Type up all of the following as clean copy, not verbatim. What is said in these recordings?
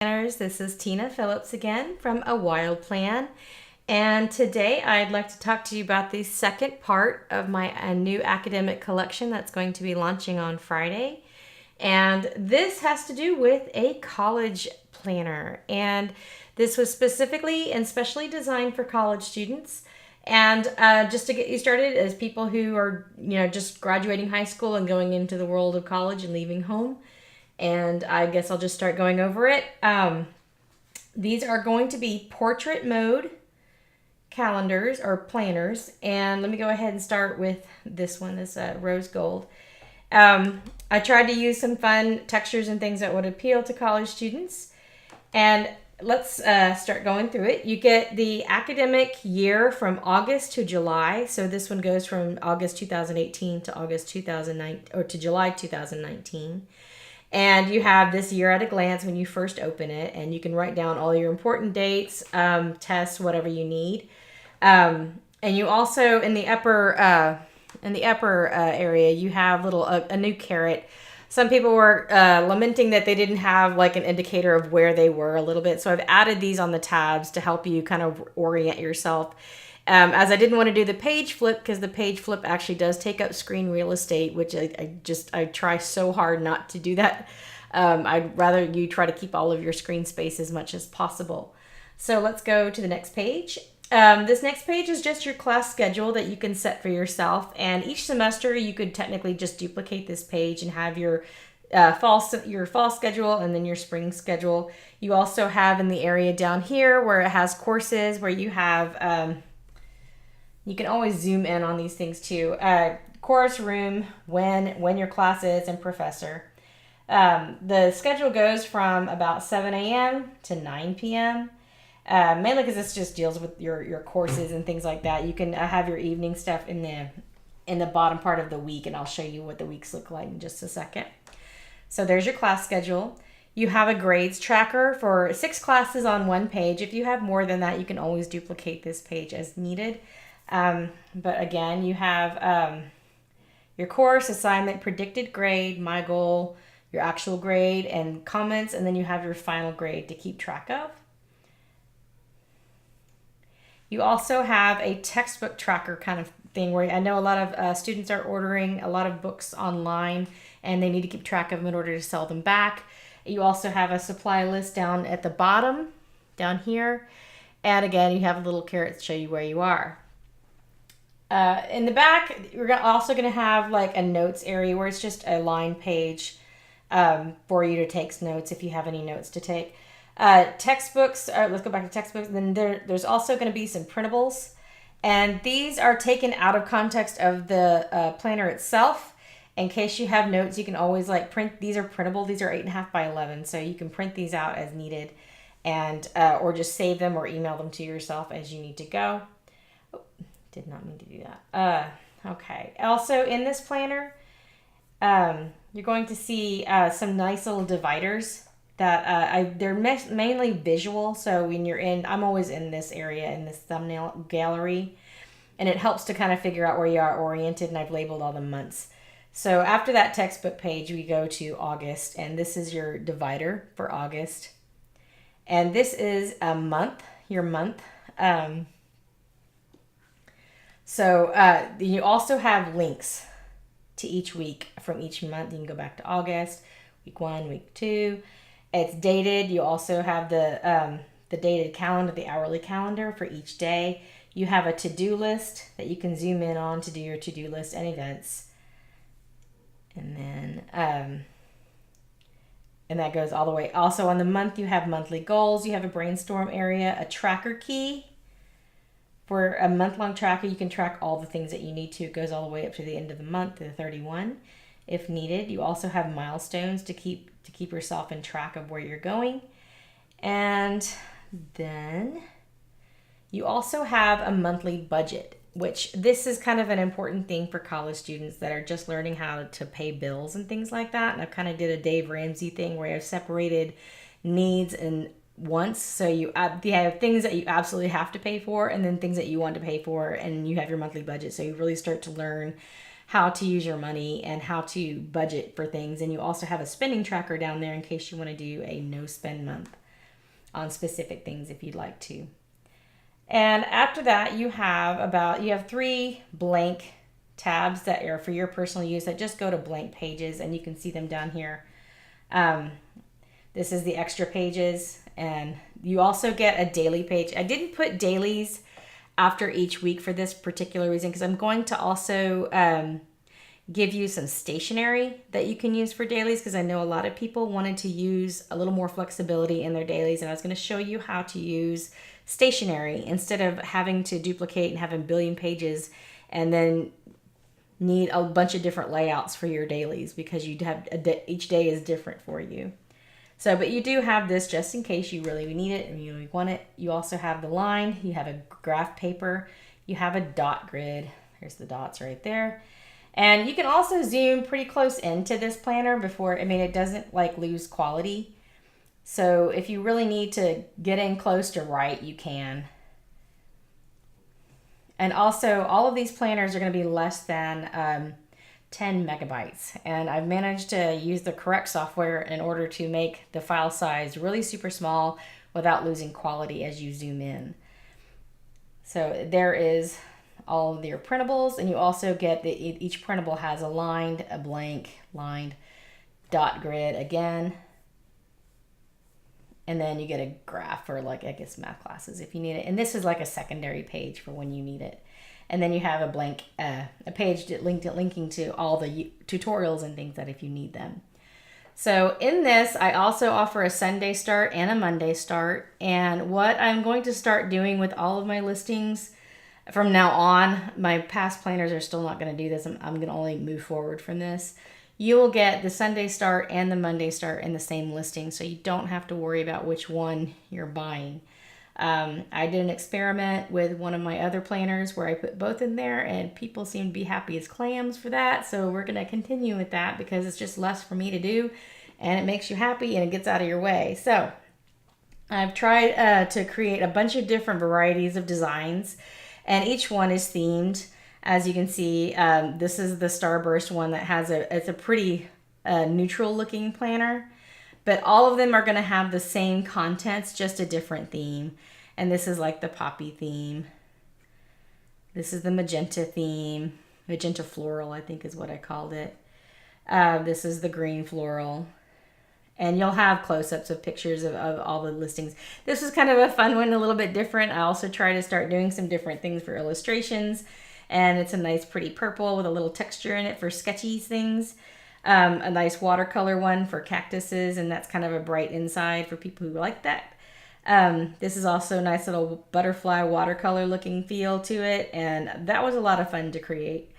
Planners. This is Tina Phillips again from A Wild Plan. And today I'd like to talk to you about the second part of my new academic collection that's going to be launching on Friday. And this has to do with a college planner. And this was specifically and specially designed for college students. And just to get you started, as people who are, just graduating high school and going into the world of college and leaving home. And I guess I'll just start going over it. These are going to be portrait mode calendars or planners. And let me go ahead and start with this one, this rose gold. I tried to use some fun textures and things that would appeal to college students. And let's start going through it. You get the academic year from August to July. So this one goes from August 2018 to August 2009 or to July 2019. And you have this year at a glance when you first open it, and you can write down all your important dates, tests, whatever you need. And you also in the upper area you have a new carrot. Some people were lamenting that they didn't have like an indicator of where they were a little bit. So I've added these on the tabs to help you kind of orient yourself. As I didn't want to do the page flip because the page flip actually does take up screen real estate, which I try so hard not to do that. I'd rather you try to keep all of your screen space as much as possible. So let's go to the next page. This next page is just your class schedule that you can set for yourself. And each semester you could technically just duplicate this page and have your fall schedule and then your spring schedule. You also have in the area down here where it has courses where you have, you can always zoom in on these things too. Course, room, when your class is, and professor. The schedule goes from about 7 a.m. to 9 p.m. Mainly because this just deals with your courses and things like that. You can have your evening stuff in the bottom part of the week, and I'll show you what the weeks look like in just a second. So there's your class schedule. You have a grades tracker for 6 classes on one page. If you have more than that, you can always duplicate this page as needed. But again, you have your course, assignment, predicted grade, my goal, your actual grade, and comments, and then you have your final grade to keep track of. You also have a textbook tracker kind of thing where I know a lot of students are ordering a lot of books online and they need to keep track of them in order to sell them back. You also have a supply list down at the bottom, down here. And again, you have a little caret to show you where you are. In the back, we're also going to have like a notes area where it's just a line page for you to take notes if you have any notes to take. Textbooks, let's go back to textbooks. Then there's also going to be some printables. And these are taken out of context of the planner itself. In case you have notes, you can always like print. These are printable. These are 8.5 by 11. So you can print these out as needed and or just save them or email them to yourself as you need to go. Did not mean to do that. Okay. Also in this planner, you're going to see some nice little dividers that they're mainly visual. So when you're I'm always in this area in this thumbnail gallery, and it helps to kind of figure out where you are oriented. And I've labeled all the months. So after that textbook page, we go to August, and this is your divider for August. And this is a month, your month. So you also have links to each week from each month. You can go back to August, week 1, week 2. It's dated. You also have the dated calendar, the hourly calendar for each day. You have a to-do list that you can zoom in on to do your to-do list and events. And then, and that goes all the way. Also on the month, you have monthly goals. You have a brainstorm area, a tracker key. For a month-long tracker, you can track all the things that you need to. It goes all the way up to the end of the month, to the 31, if needed. You also have milestones to keep yourself in track of where you're going. And then you also have a monthly budget, which this is kind of an important thing for college students that are just learning how to pay bills and things like that. And I've kind of did a Dave Ramsey thing where I've separated needs and wants. So you have things that you absolutely have to pay for, and then things that you want to pay for, and you have your monthly budget. So you really start to learn how to use your money and how to budget for things. And you also have a spending tracker down there in case you want to do a no spend month. on specific things if you'd like to. And after that, you have 3 blank tabs that are for your personal use that just go to blank pages, and you can see them down here. This is the extra pages, and you also get a daily page. I didn't put dailies after each week for this particular reason, because I'm going to also give you some stationery that you can use for dailies, because I know a lot of people wanted to use a little more flexibility in their dailies, and I was going to show you how to use stationery instead of having to duplicate and have a billion pages and then need a bunch of different layouts for your dailies, because you'd have each day is different for you. So, but you do have this just in case you really need it and you really want it. You also have the line, you have a graph paper, you have a dot grid. Here's the dots right there. And you can also zoom pretty close into this planner before, it doesn't like lose quality. So if you really need to get in close to write, you can. And also all of these planners are going to be less than 10 megabytes. And I've managed to use the correct software in order to make the file size really super small without losing quality as you zoom in. So there is all of your printables, and you also get each printable has a lined, a blank, lined, dot grid again. And then you get a graph for math classes if you need it. And this is like a secondary page for when you need it. And then you have a blank, a page linking to all the tutorials and things that if you need them. So in this, I also offer a Sunday start and a Monday start. And what I'm going to start doing with all of my listings from now on, my past planners are still not going to do this. I'm going to only move forward from this. You will get the Sunday start and the Monday start in the same listing, so you don't have to worry about which one you're buying. I did an experiment with one of my other planners where I put both in there, and people seem to be happy as clams for that. So we're going to continue with that because it's just less for me to do, and it makes you happy and it gets out of your way. So I've tried to create a bunch of different varieties of designs, and each one is themed. As you can see, this is the Starburst one that has it's a pretty neutral looking planner, but all of them are going to have the same contents, just a different theme. And this is like the poppy theme. This is the magenta theme, magenta floral, I think is what I called it. This is the green floral. And you'll have close-ups of pictures of all the listings. This was kind of a fun one, a little bit different. I also try to start doing some different things for illustrations. And it's a nice pretty purple with a little texture in it for sketchy things. A nice watercolor one for cactuses, and that's kind of a bright inside for people who like that. This is also a nice little butterfly watercolor looking feel to it, and that was a lot of fun to create.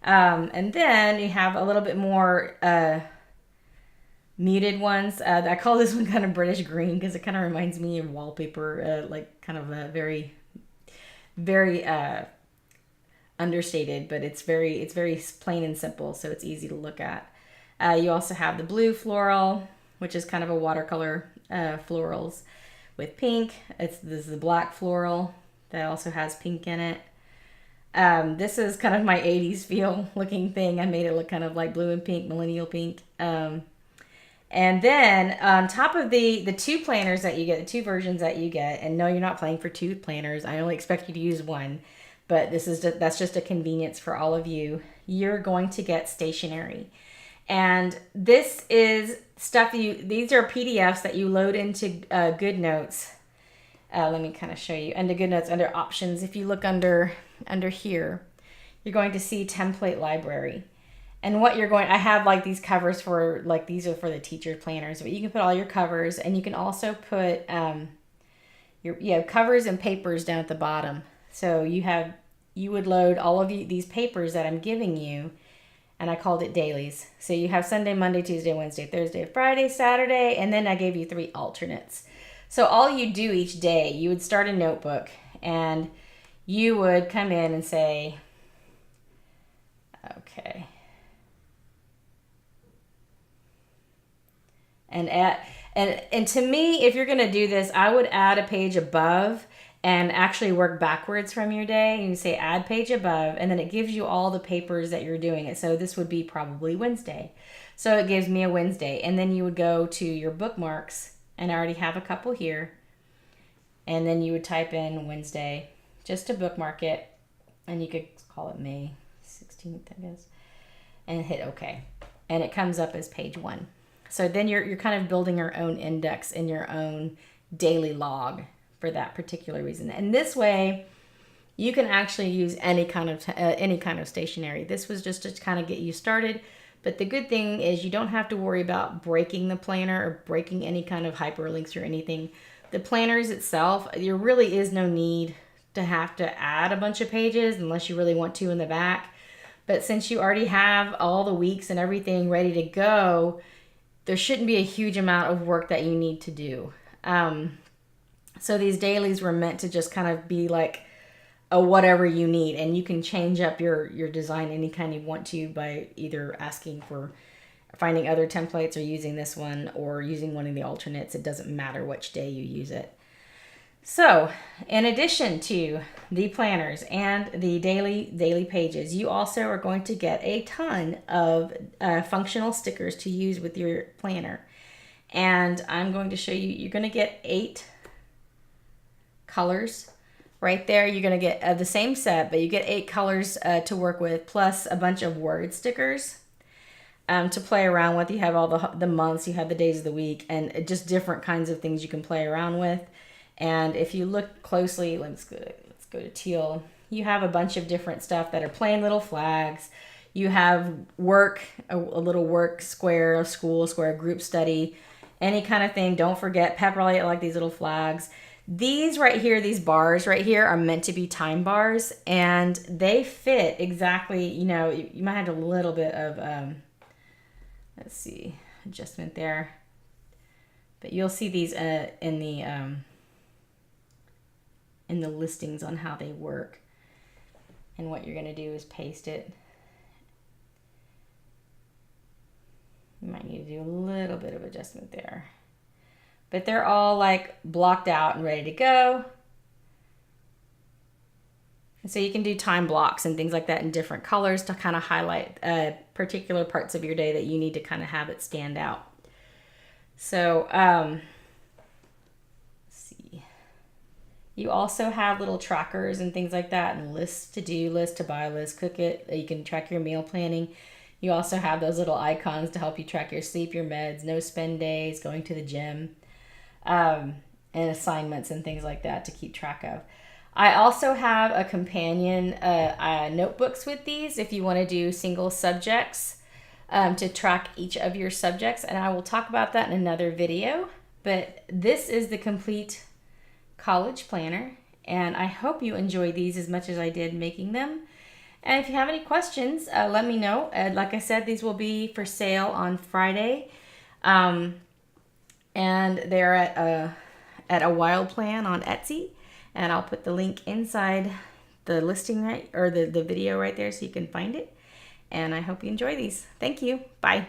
And then you have a little bit more muted ones. I call this one kind of British green because it kind of reminds me of wallpaper, like kind of a very, very understated, but it's very plain and simple, so it's easy to look at. You also have the blue floral, which is kind of a watercolor florals with pink. This is the black floral that also has pink in it. This is kind of my 80s feel looking thing. I made it look kind of like blue and pink, millennial pink. And then on top of the 2 planners that you get, the 2 versions that you get, and no, you're not playing for 2 planners. I only expect you to use one. But that's just a convenience for all of you. You're going to get stationery. And this is stuff these are PDFs that you load into GoodNotes. Let me kind of show you. Under GoodNotes, under options, if you look under here, you're going to see template library. And what I have like these covers for, like these are for the teacher planners, but you can put all your covers, and you can also put your covers and papers down at the bottom. So you would load all of these papers that I'm giving you, and I called it dailies. So you have Sunday, Monday, Tuesday, Wednesday, Thursday, Friday, Saturday, and then I gave you 3 alternates. So all you do each day, you would start a notebook, and you would come in and say, okay. And to me, if you're going to do this, I would add a page above and actually work backwards from your day. And you say add page above, and then it gives you all the papers that you're doing it. So this would be probably Wednesday. So it gives me a Wednesday. And then you would go to your bookmarks, and I already have a couple here. and then you would type in Wednesday just to bookmark it, and you could call it May 16th, I guess, and hit OK. And it comes up as page 1. So then you're kind of building your own index in your own daily log for that particular reason. And this way, you can actually use any kind of stationery. This was just to kind of get you started. But the good thing is you don't have to worry about breaking the planner or breaking any kind of hyperlinks or anything. The planners itself, there really is no need to have to add a bunch of pages unless you really want to in the back. But since you already have all the weeks and everything ready to go, there shouldn't be a huge amount of work that you need to do. So these dailies were meant to just kind of be like a whatever you need, and you can change up your design any kind you want to by either asking for finding other templates or using this one or using one of the alternates. It doesn't matter which day you use it. So in addition to the planners and the daily pages, you also are going to get a ton of functional stickers to use with your planner. And I'm going to show you, you're going to get 8 colors right there. You're going to get the same set, but you get 8 colors to work with, plus a bunch of word stickers to play around with. You have all the months, you have the days of the week, and just different kinds of things you can play around with. And if you look closely, let's go to teal. You have a bunch of different stuff that are plain little flags. You have work, a little work square, a school square, group study, any kind of thing. Don't forget, pepper like these little flags. These right here, these bars right here are meant to be time bars, and they fit exactly, you know, you might have a little bit of, let's see, adjustment there. But you'll see these in the listings on how they work. And what you're going to do is paste it. You might need to do a little bit of adjustment there. But they're all like blocked out and ready to go. And so you can do time blocks and things like that in different colors to kind of highlight particular parts of your day that you need to kind of have it stand out. So, let's see. You also have little trackers and things like that, and lists, to-do list, to-buy list, cook it. You can track your meal planning. You also have those little icons to help you track your sleep, your meds, no spend days, going to the gym, and assignments and things like that to keep track of. I also have a companion notebooks with these if you want to do single subjects to track each of your subjects, and I will talk about that in another video. But this is the complete college planner, and I hope you enjoy these as much as I did making them. And if you have any questions, let me know. Like I said, these will be for sale on Friday, and they're at a Wild Plan on Etsy, and I'll put the link inside the listing right, or the video right there so you can find it. And I hope you enjoy these. Thank you. Bye.